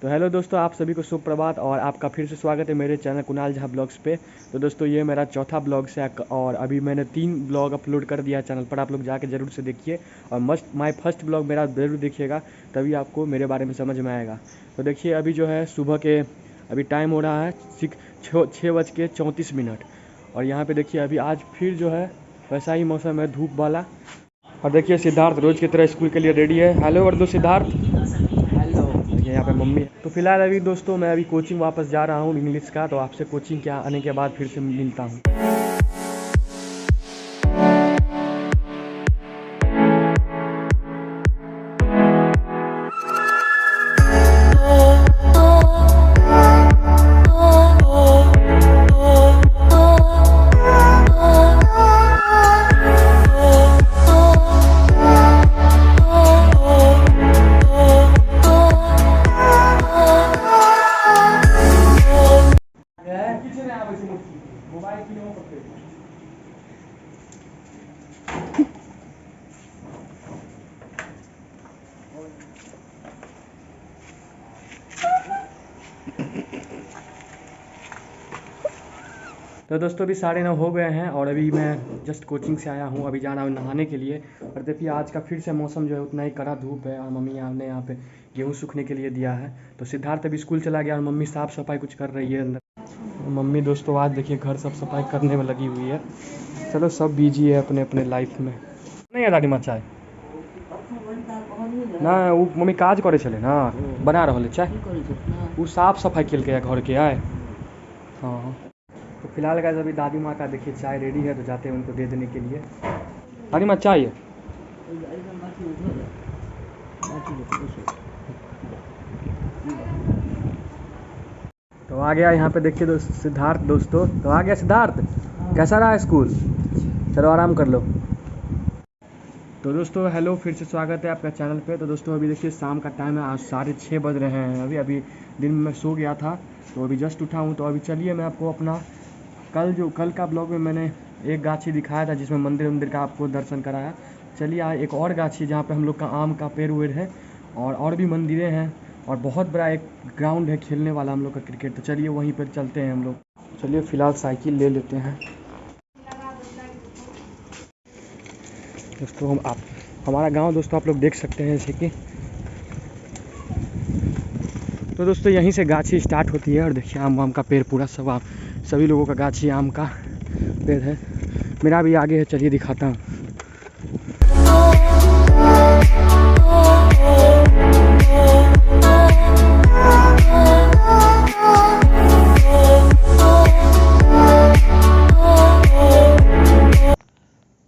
तो हेलो दोस्तों, आप सभी को शुभ प्रभात और आपका फिर से स्वागत है मेरे चैनल कुणाल झा ब्लॉग्स पे। तो दोस्तों ये मेरा चौथा ब्लॉग है और अभी मैंने 3 ब्लॉग अपलोड कर दिया चैनल पर। आप लोग जाके ज़रूर से देखिए और माय फर्स्ट ब्लॉग मेरा ज़रूर देखिएगा, तभी आपको मेरे बारे में समझ में आएगा। तो देखिए अभी जो है सुबह के अभी टाइम हो रहा है 6:34 और यहाँ पर देखिए अभी आज फिर जो है वैसा ही मौसम है, धूप वाला। और देखिए सिद्धार्थ रोज़ की तरह स्कूल के लिए रेडी है। हेलो वर्दो सिद्धार्थ। यहाँ पे मम्मी है। तो फिलहाल अभी दोस्तों मैं अभी कोचिंग वापस जा रहा हूँ इंग्लिश का, तो आपसे कोचिंग के आने के बाद फिर से मिलता हूँ। तो दोस्तों अभी 9:30 हो गए हैं और अभी मैं जस्ट कोचिंग से आया हूँ। अभी जा रहा हूँ नहाने के लिए। और देखिए आज का फिर से मौसम जो है उतना ही कड़ा धूप है और मम्मी ने यहाँ पे गेहूँ सूखने के लिए दिया है। तो सिद्धार्थ अभी स्कूल चला गया और मम्मी साफ़ सफाई कुछ कर रही है अंदर। मम्मी दोस्तों आज देखिए घर सब सफाई करने में लगी हुई है। चलो सब बिजी है अपने अपने लाइफ में। नहीं है दादी माँ चाय ना, वो मम्मी काज करे चले ना, बना रहा चाय, वो साफ सफाई खेल के घर के आए। हाँ तो फिलहाल गाइस अभी दादी माँ का देखिए चाय रेडी है, तो जाते हैं उनको दे देने के लिए। दादी माँ चाय है। तो आ गया यहाँ पे देखिए सिद्धार्थ दोस्तों। तो आ गया सिद्धार्थ, कैसा रहा स्कूल? चलो आराम कर लो। तो दोस्तों हेलो, फिर से स्वागत है आपका चैनल पे। तो दोस्तों अभी देखिए शाम का टाइम है, आज 6:30 बज रहे हैं। अभी दिन में सो गया था तो अभी जस्ट उठा हूँ। तो अभी चलिए मैं आपको अपना कल का ब्लॉग में मैंने एक गाछी दिखाया था जिसमें मंदिर का आपको दर्शन कराया। चलिए आज एक और गाछी जहाँ पे हम लोग का आम का पेड़ वेड़ है और भी मंदिरें हैं और बहुत बड़ा एक ग्राउंड है खेलने वाला हम लोग का क्रिकेट। तो चलिए वहीं पर चलते हैं हम लोग। चलिए फ़िलहाल साइकिल ले लेते हैं दोस्तों। हमारा गांव दोस्तों आप लोग देख सकते हैं जैसे कि। तो दोस्तों यहीं से गाछी स्टार्ट होती है और देखिए आम का पेड़ पूरा सब सभी लोगों का गाछी आम का पेड़ है। मेरा भी आगे है, चलिए दिखाता हूँ।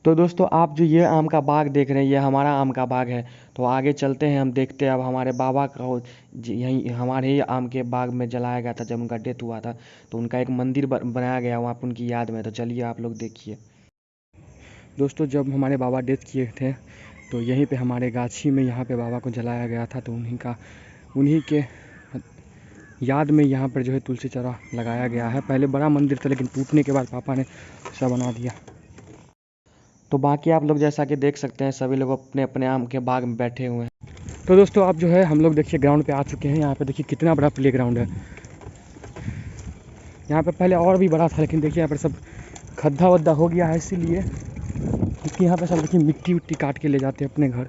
तो दोस्तों आप जो ये आम का बाग देख रहे हैं ये हमारा आम का बाग है। तो आगे चलते हैं, हम देखते हैं। अब हमारे बाबा का यहीं हमारे ही आम के बाग में जलाया गया था जब उनका डेथ हुआ था, तो उनका एक मंदिर बनाया गया वहाँ पर उनकी याद में। तो चलिए आप लोग देखिए। दोस्तों जब हमारे बाबा डेथ किए थे तो यहीं पे हमारे गाछी में यहाँ पे बाबा को जलाया गया था। तो उन्हीं के याद में यहाँ पर जो है तुलसी चौरा लगाया गया है। पहले बड़ा मंदिर था लेकिन टूटने के बाद पापा ने ऐसा बना दिया। तो बाकी आप लोग जैसा कि देख सकते हैं सभी लोग अपने अपने आम के बाग में बैठे हुए हैं। तो दोस्तों आप जो है हम लोग देखिए ग्राउंड पे आ चुके हैं। यहाँ पे देखिए कितना बड़ा प्ले ग्राउंड है। यहाँ पे पहले और भी बड़ा था लेकिन देखिए यहाँ पर सब खड्डा वड्डा हो गया है, इसीलिए क्योंकि यहाँ पे सब देखिए मिट्टी उट्टी काट के ले जाते हैं अपने घर।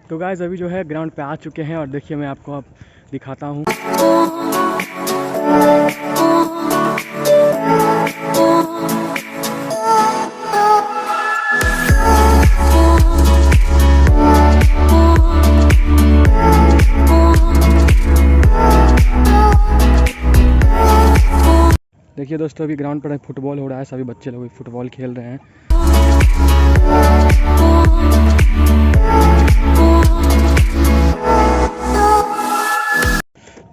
तो गाइस अभी जो है ग्राउंड पे आ चुके हैं और देखिए मैं आपको अब दिखाता हूँ। देखिए दोस्तों अभी ग्राउंड पर फुटबॉल हो रहा है, सभी बच्चे लोग फुटबॉल खेल रहे हैं।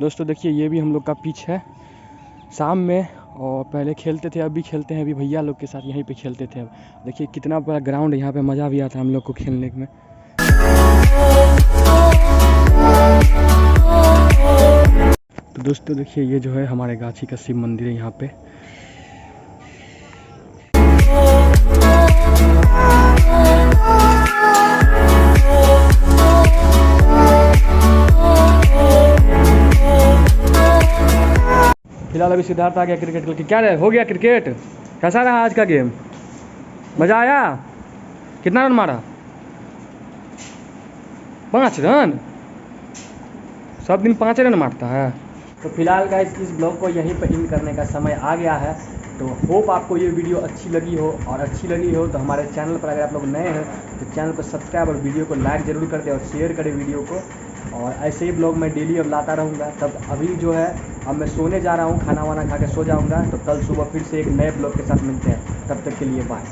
दोस्तों देखिए ये भी हम लोग का पिच है शाम में, और पहले खेलते थे अभी खेलते हैं, अभी भैया लोग के साथ यहीं पे खेलते थे। देखिए कितना बड़ा ग्राउंड, यहाँ पे मज़ा भी आता है हम लोग को खेलने में। तो दोस्तों देखिए ये जो है हमारे गाछी का शिव मंदिर है यहाँ पे। फिलहाल अभी सिद्धार्थ आ गया क्रिकेट खेल के। क्या रहे हो गया क्रिकेट? कैसा रहा आज का गेम? मज़ा आया? कितना रन मारा? 5 रन? सब दिन 5 रन मारता है। तो फिलहाल गाइस इस ब्लॉग को यहीं पर एंड करने का समय आ गया है। तो होप आपको ये वीडियो अच्छी लगी हो, और अच्छी लगी हो तो हमारे चैनल पर अगर आप लोग नए हैं तो चैनल को सब्सक्राइब और वीडियो को लाइक ज़रूर कर दें और शेयर करें वीडियो को। और ऐसे ही ब्लॉग मैं डेली अब लाता रहूँगा। तब अभी जो है अब मैं सोने जा रहा हूँ, खाना वाना खा के सो जाऊँगा। तो कल सुबह फिर से एक नए ब्लॉग के साथ मिलते हैं, तब तक के लिए बाय।